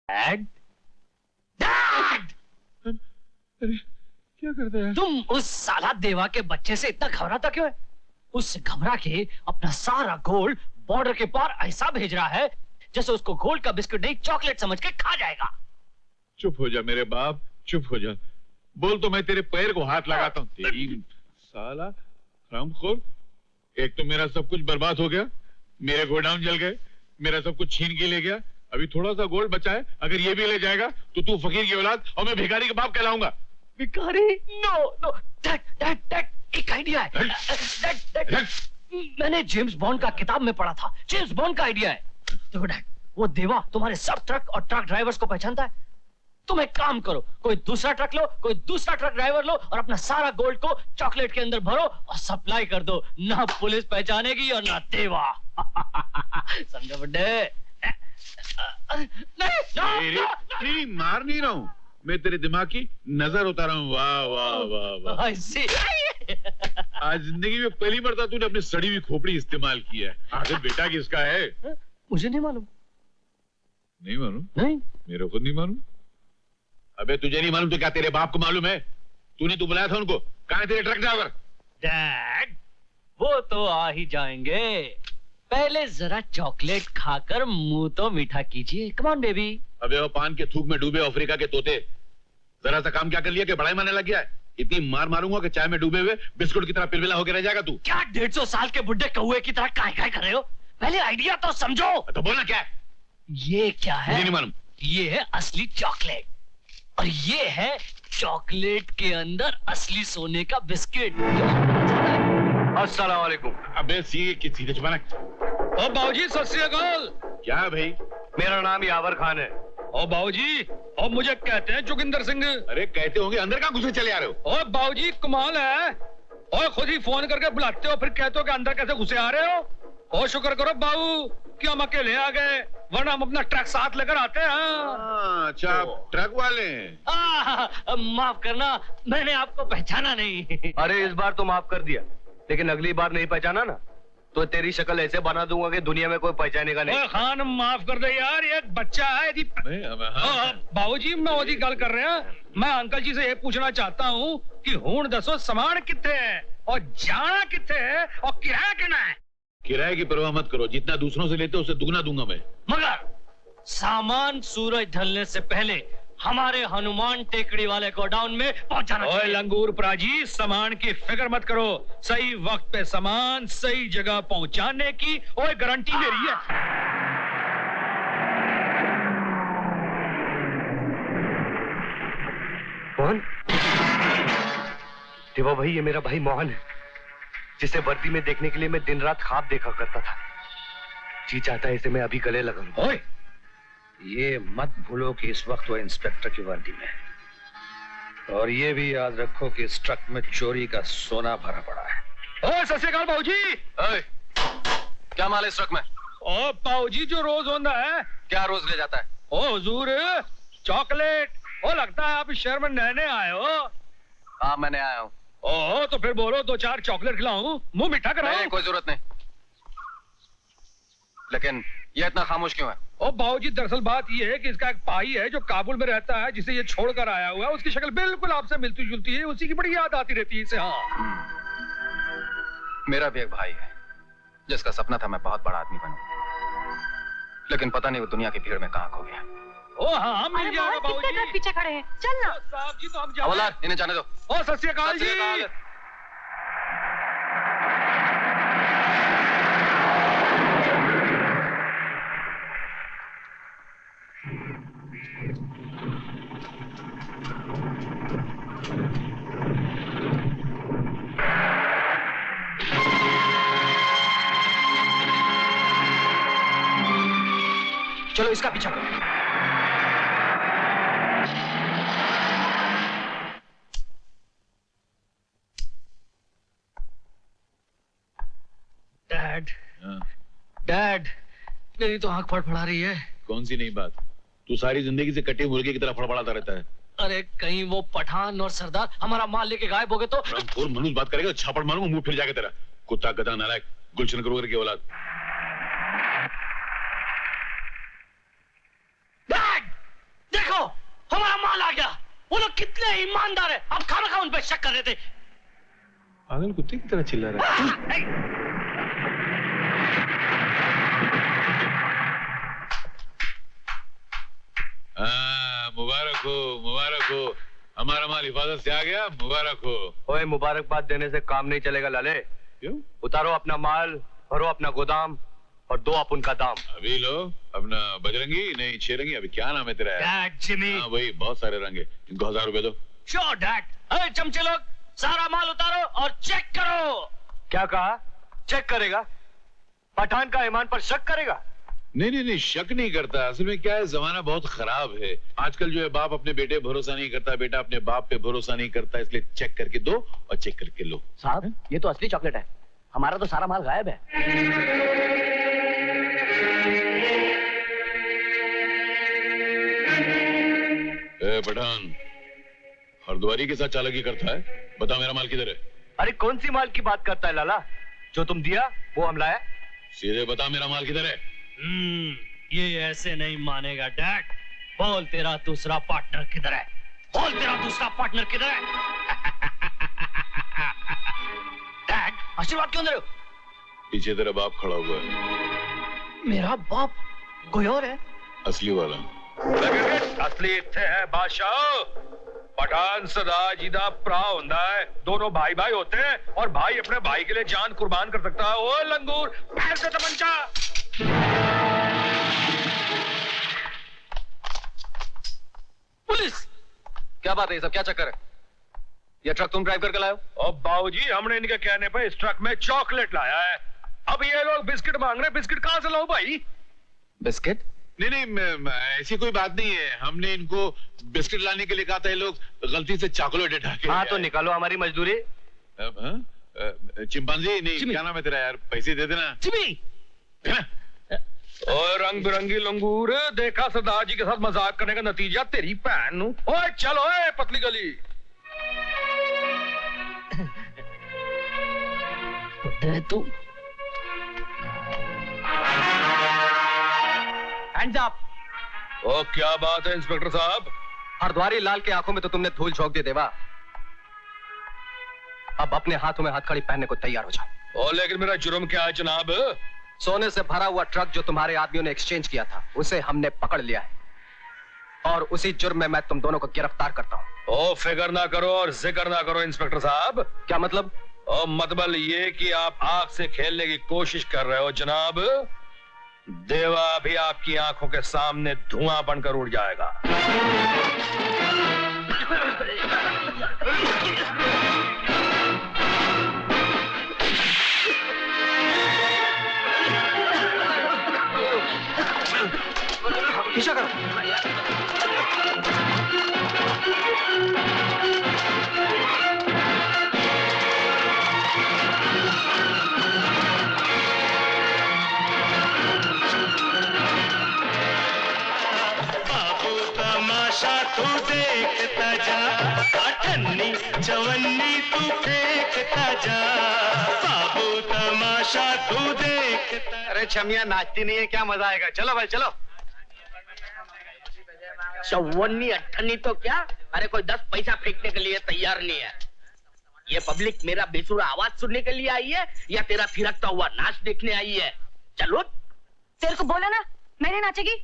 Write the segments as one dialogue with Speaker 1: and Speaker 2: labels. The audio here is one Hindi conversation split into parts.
Speaker 1: Dad, dad!
Speaker 2: अरे क्या करते हैं?
Speaker 1: तुम उस साला देवा के बच्चे से इतना घबराता क्यों है? उससे घबरा के अपना सारा गोल्ड बॉर्डर के पार ऐसा भेज रहा है जैसे उसको गोल्ड का बिस्कुट नहीं चॉकलेट समझ के खा जाएगा।
Speaker 2: चुप हो जा मेरे बाप, चुप हो जा। बोल तो मैं तेरे पैर को हाथ लगाता हूँ। तेरी साला हरामखोर, एक तो मेरा सब कुछ बर्बाद हो गया, मेरे गोडाउन जल गए, मेरा सब कुछ छीन के ले गया, अभी थोड़ा सा गोल्ड बचा है, अगर ये भी ले जाएगा तो तू फकीर की औलाद और मैं भिखारी का बाप कहलाऊंगा।
Speaker 1: भिखारी? No no dad, dad, dad, एक आइडिया है। डैड, डैड, मैंने जेम्स बॉन्ड का किताब में पढ़ा था, जेम्स बॉन्ड का आइडिया है। देखो डैड, वो देवा तुम्हारे सब ट्रक और ट्रक ड्राइवर्स को पहचानता है। तुम एक काम करो, कोई दूसरा ट्रक लो, कोई दूसरा ट्रक ड्राइवर लो और अपना सारा गोल्ड को चॉकलेट के अंदर भरो और सप्लाई कर दो। ना पुलिस पहचानेगी और ना देवा। समझो बुड्ढे?
Speaker 2: नहीं, मार नहीं रहा हूँ, मैं तेरे दिमाग की नजर उतार रहा हूँ। वाह वाह वाह वाह। आज जिंदगी में पहली मरतबा तूने अपनी सड़ी हुई खोपड़ी इस्तेमाल किया है। आखिर बेटा किसका है?
Speaker 1: मुझे नहीं मालूम।
Speaker 2: नहीं मालूम?
Speaker 1: नहीं,
Speaker 2: मेरे को नहीं मालूम। अबे तुझे नहीं मालूम तो क्या तेरे बाप को मालूम है? तूने तो बुलाया था उनको, कहाँ है तेरे ट्रक ड्राइवर?
Speaker 1: डैड, वो तो आ ही जाएंगे, पहले जरा चॉकलेट खाकर मुंह तो मीठा कीजिए। Come on baby.
Speaker 2: अबे वो पान के थूक में डूबे अफ्रीका के तोते, जरा सा काम क्या कर लिया कि बड़ाई मारने लग गया है? इतनी मार मारूंगा कि चाय में डूबे हुए बिस्कुट की तरह पिलपिला होकर रह जाएगा तू।
Speaker 1: क्या 150 साल के बुड्ढे कौए की तरह काय कर रहे हो? पहले आइडिया तो समझो।
Speaker 2: तो बोलना क्या है?
Speaker 1: ये क्या है?
Speaker 2: नहीं मालूम।
Speaker 1: ये है असली चॉकलेट और ये है चॉकलेट के अंदर असली सोने का बिस्किट।
Speaker 3: अस्सलाम वालेकुम।
Speaker 2: अबे सीधे छुपाना।
Speaker 3: ओ बाबूजी सत श्री अकाल।
Speaker 2: क्या भाई?
Speaker 3: मेरा नाम यावर खान है। ओ बाबूजी, और मुझे कहते हैं जोगिंदर सिंह।
Speaker 2: अरे कहते होंगे, अंदर कहाँ घुसे चले आ रहे हो?
Speaker 3: ओ बाबूजी कमाल है, और खुद ही फोन करके बुलाते हो फिर कहते हो कि अंदर कैसे घुसे आ रहे हो। ओ शुक्र करो बाबू कि हम अकेले आ गए, वरना हम अपना ट्रक साथ लेकर आते हैं।
Speaker 2: अच्छा, ट्रक वाले?
Speaker 1: माफ करना, मैंने आपको पहचाना नहीं।
Speaker 3: अरे इस बार तो माफ कर दिया, लेकिन अगली बार नहीं पहचाना ना तो तेरी शक्ल ऐसे बना दूंगा कि दुनिया में कोई पहचानेगा नहीं। खान माफ कर दे यार, ये बच्चा है। बाबूजी मैं ओदी गल कर रहे हैं, मैं अंकल जी से ये पूछना चाहता हूँ कि हुण दसो सामान कितने है और जाना कितने है और किराया कितना है?
Speaker 2: किराए की परवाह मत करो, जितना दूसरों से लेते हो उससे दुगना दूंगा मैं।
Speaker 1: मगर सामान सूरज ढलने से पहले हमारे हनुमान टेकड़ी वाले गोडाउन में पहुंचाना चाहिए।
Speaker 3: लंगूर प्राजी, सामान की फिक्र मत करो, सही वक्त पे सामान सही जगह पहुंचाने की ओए गारंटी मेरी है। कौन? देवा भाई, ये मेरा भाई मोहन है, जिसे वर्दी में देखने के लिए मैं दिन रात ख्वाब देखा करता था। जी चाहता है इसे मैं अभी गले लगा लूं।
Speaker 4: ओए, ये मत भूलो कि इस वक्त वो इंस्पेक्टर की वर्दी में है, और ये भी याद रखो कि इस ट्रक में चोरी का सोना भरा पड़ा है।
Speaker 3: ओए सत श्री अकाल बाबूजी।
Speaker 5: क्या माल है इस ट्रक में?
Speaker 3: ओ बाबूजी, जो रोज होता है।
Speaker 5: क्या रोज ले जाता है?
Speaker 3: ओ हुजूर, चॉकलेट। ओ लगता है आप इस शहर में नए आए हो।
Speaker 5: हाँ मैंने आया हूँ।
Speaker 3: ओह, तो फिर बोलो 2-4 चॉकलेट खिलाऊं, मुंह मीठा कराऊं?
Speaker 5: नहीं, कोई जरूरत नहीं। लेकिन ये इतना खामोश क्यों है?
Speaker 3: ओ बाबूजी, दरअसल बात ये है कि इसका एक भाई है जो काबुल में रहता है, जिसे ये छोड़कर आया हुआ है। उसकी शक्ल बिल्कुल आपसे मिलती जुलती है, उसी की बड़ी याद आती रहती है इसे। हाँ,
Speaker 5: मेरा भी एक भाई है जिसका सपना था मैं बहुत बड़ा आदमी बनूं, लेकिन पता नहीं वो दुनिया की भीड़ में कहाँ खो गया।
Speaker 3: ओ हाँ, मिल जाएगा बाबूजी।
Speaker 6: पीछे खड़े हैं, चल ना।
Speaker 3: साहब जी तो हम जा।
Speaker 5: इन्हें जाने दो।
Speaker 3: ओ सत श्री अकाल जी।
Speaker 1: चलो इसका पीछा करो। डैड, डैड, मेरी तो आंख फड़फड़ा रही है।
Speaker 2: कौन सी नई बात? तू सारी जिंदगी से कटे मुर्गे की तरह फड़फड़ाता रहता है।
Speaker 1: अरे कहीं वो पठान और सरदार हमारा माल लेके गायब हो गए तो?
Speaker 2: और मनुष्य बात करेगा तो छापड़ मारूंगा, मुंह फिर जाके तेरा। कुत्ता गधा नालायक, गुलशन ग्रोवर की औलाद।
Speaker 1: कितने ईमानदार है, आप खाना उन पे शक कर रहे थे।
Speaker 2: पागल कुत्ते की तरह चिल्ला रहा है। मुबारक हो, मुबारक हो, हमारा माल हिफाजत से आ गया, मुबारक हो।
Speaker 3: ओए, मुबारकबाद देने से काम नहीं चलेगा लाले।
Speaker 2: क्यों?
Speaker 3: उतारो अपना माल, भरो अपना गोदाम और दो आप उनका दाम।
Speaker 2: अभी लो अपना बजरंगी नहीं छेरंगी, अभी क्या नाम है तेरा?
Speaker 1: Dad, Jimmy.
Speaker 2: हाँ वही, बहुत सारे रंग है, इनको 1000 रुपए दो।
Speaker 1: Sure dad. अरे चमचे लोग, सारा माल उतारो और चेक करो।
Speaker 3: क्या कहा? चेक करेगा? पठान का ईमान पर शक करेगा?
Speaker 2: नहीं नहीं नहीं, शक नहीं करता। असल में क्या है, जमाना बहुत खराब है आजकल। जो है बाप अपने बेटे भरोसा नहीं करता, बेटा अपने बाप पे भरोसा नहीं करता, इसलिए चेक करके दो और चेक करके लो।
Speaker 1: साहब, ये तो असली चॉकलेट है, हमारा तो सारा माल गायब है।
Speaker 2: ए पठान, हरद्वारी के साथ चालाकी करता है, बता मेरा माल किधर है?
Speaker 3: अरे कौन सी माल की बात करता है लाला? जो तुम दिया वो हम लाया।
Speaker 2: सीधे बता मेरा माल किधर है?
Speaker 1: ये ऐसे नहीं मानेगा डैड। बोल तेरा दूसरा पार्टनर किधर है? बोल तेरा दूसरा पार्टनर किधर है? डैड, आशीर्वाद क्यों दे रहे हो?
Speaker 2: पीछे तेरा बाप खड़ा हुआ है।
Speaker 1: मेरा बाप कोई और है?
Speaker 2: असली वाला।
Speaker 4: असली इत्थे है बादशाह। पठान सदा जिदा भरा होता है, दोनों भाई भाई होते हैं और भाई अपने भाई के लिए जान कुर्बान कर सकता है। ओ लंगूर, पैर से तमंचा।
Speaker 1: पुलिस!
Speaker 5: क्या बात है, ये सब क्या चक्कर है? ये ट्रक तुम ड्राइव करके लाए हो?
Speaker 4: और बाबूजी, हमने इनके कहने पर इस ट्रक में चॉकलेट लाया है। अब ये लोग बिस्किट मांग रहे, बिस्किट कहां से लाऊं भाई?
Speaker 5: बिस्किट?
Speaker 2: नहीं नहीं, ऐसी कोई बात नहीं है। हमने इनको बिस्किट लाने के लिए कहा था, ये लोग गलती से चॉकलेट उठा के।
Speaker 3: हाँ तो निकालो हमारी मजदूरी।
Speaker 2: चिंपांजी नहीं, क्या नाम है तेरा यार? पैसे दे देना।
Speaker 1: जिमी!
Speaker 4: और रंग बिरंगी लंगूर, देखा सरदार जी के साथ मजाक करने का नतीजा तेरी भैन नू। ओए चलो, ओए पतली गली।
Speaker 1: तू हैंड्स अप।
Speaker 4: ओ क्या बात है इंस्पेक्टर साहब?
Speaker 5: हरद्वारी लाल के आंखों में तो तुमने धूल झोंक दी देवा। अब अपने हाथों में हथकड़ी पहनने को तैयार हो जाओ।
Speaker 4: ओ लेकिन मेरा जुर्म क्या है जनाब?
Speaker 5: सोने से भरा हुआ ट्रक जो तुम्हारे आदमियों ने एक्सचेंज किया था, उसे हमने पकड़ लिया है और उसी जुर्म में मैं तुम दोनों को गिरफ्तार करता हूं।
Speaker 4: ओ फिक्र ना करो और जिक्र ना करो इंस्पेक्टर साहब।
Speaker 5: क्या मतलब?
Speaker 4: ओ मतलब ये कि आप आग से खेलने की कोशिश कर रहे हो जनाब। देवा भी आपकी आंखों के सामने धुआं बनकर उड़ जाएगा।
Speaker 5: पीछा करो।
Speaker 6: बाबू तमाशा तू देखता जा, अठन्नी चवन्नी तू फेंकता जा। बाबू तमाशा तू देखता।
Speaker 3: अरे छमिया नाचती नहीं है, क्या मजा आएगा? चलो भाई चलो।
Speaker 7: चौवन्नी अट्ठन्नी तो क्या, अरे कोई 10 पैसा फेंकने के लिए तैयार नहीं है। ये पब्लिक मेरा बेसुरा आवाज सुनने के लिए आई है या तेरा थिरकता हुआ नाच देखने आई है? चलो।
Speaker 8: तेरे को बोला ना मैंने नाचेगी।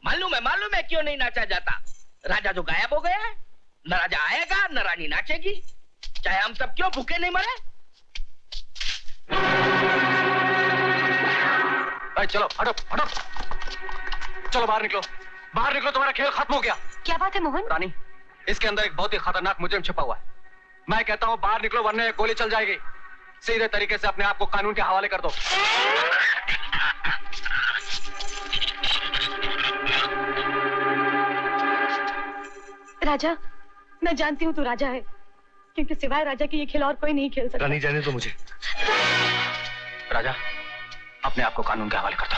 Speaker 7: मालूम है क्यों नहीं नाचा जाता। राजा जो गायब हो गया है, न राजा आएगा न रानी नाचेगी, चाहे हम सब क्यों भूखे नहीं मरे।
Speaker 5: चलो हटो हटो, चलो बाहर निकलो, बाहर निकलो, तुम्हारा खेल खत्म हो गया।
Speaker 8: क्या बात है मोहन?
Speaker 5: रानी, इसके अंदर एक बहुत ही खतरनाक मुजरिम छिपा हुआ है। मैं कहता हूँ बाहर निकलो वरना ये गोली चल जाएगी। सीधे तरीके से अपने आप को कानून के हवाले कर दो।
Speaker 8: राजा, मैं जानती हूँ तू राजा है, क्योंकि सिवाय राजा के ये खेल और कोई नहीं खेल सकता।
Speaker 3: रानी जाने तो मुझे।
Speaker 5: राजा, अपने आप को कानून के हवाले कर दो।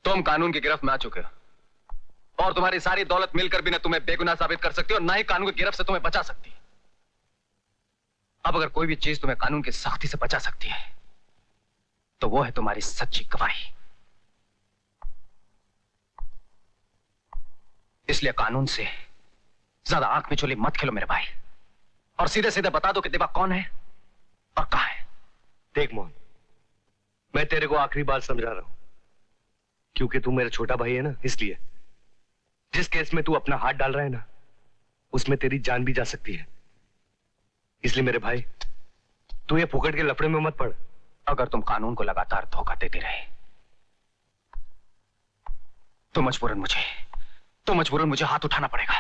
Speaker 5: तुम कानून की गिरफ्त में आ चुके हो और तुम्हारी सारी दौलत मिलकर भी न तुम्हें बेगुनाह साबित कर सकती और ना ही कानून की गिरफ्त से तुम्हें बचा सकती। अब अगर कोई भी चीज तुम्हें कानून की सख्ती से बचा सकती है तो वो है तुम्हारी सच्ची गवाही। इसलिए कानून से ज्यादा आंख में चुली मत खेलो मेरे भाई, और सीधे सीधे बता दो कि देवा कौन है और कहां है।
Speaker 3: देख मोहन, मैं तेरे को आखिरी बार समझा रहा हूं, क्योंकि तू मेरा छोटा भाई है ना, इसलिए जिस केस में तू अपना हाथ डाल रहा है ना, उसमें तेरी जान भी जा सकती है। इसलिए मेरे भाई, तू ये फुकट के लफड़े में मत पड़।
Speaker 5: अगर तुम कानून को लगातार धोखा देते रहे तो मजबूरन मुझे हाथ उठाना पड़ेगा।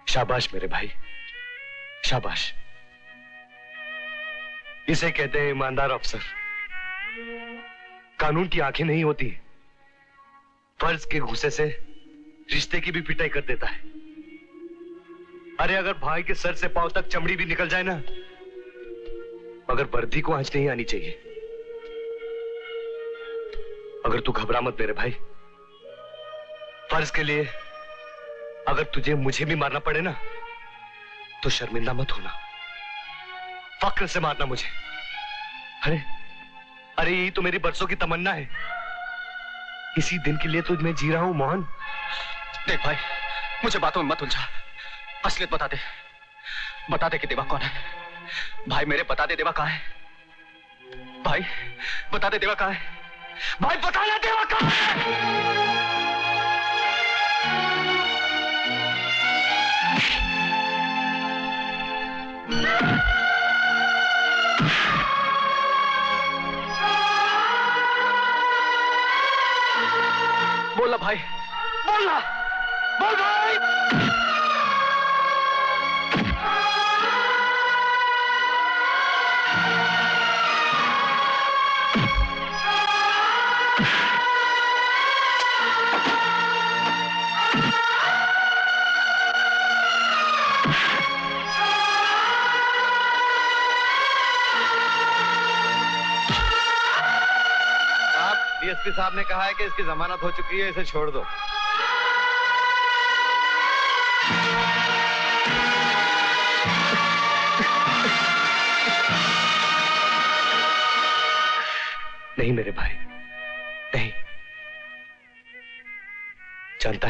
Speaker 3: शाबाश मेरे भाई, शाबाश। इसे कहते हैं ईमानदार अफसर। कानून की आंखें नहीं होती, फर्ज के गुस्से से रिश्ते की भी पिटाई कर देता है। अरे अगर भाई के सर से पांव तक चमड़ी भी निकल जाए ना, मगर वर्दी को आंच नहीं आनी चाहिए। अगर तू घबरा मत मेरे भाई, फर्ज के लिए अगर तुझे मुझे भी मारना पड़े ना, तो शर्मिंदा मत होना, फक्र से मारना मुझे। अरे यही तो मेरी बरसों की तमन्ना है। इसी दिन के लिए तो मैं जी रहा हूं मोहन।
Speaker 5: देख भाई, मुझे बातों में मत उलझा, असलियत बता दे कि देवा कौन है। भाई मेरे बता दे देवा कहां है। भाई बता दे देवा कहां है। भाई बताना देवा कहां है। बोल भाई, बोल भाई।
Speaker 3: डीएसपी साहब ने कहा है कि इसकी जमानत हो चुकी है, इसे छोड़ दो। नहीं मेरे भाई, नहीं। जानता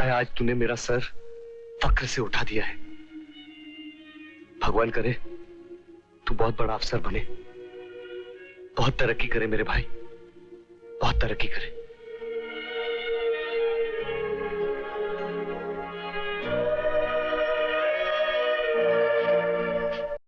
Speaker 3: है आज तूने मेरा सर फक्र से उठा दिया है। भगवान करे तू बहुत बड़ा अफसर बने, बहुत तरक्की करे मेरे भाई, बहुत तरक्की करे।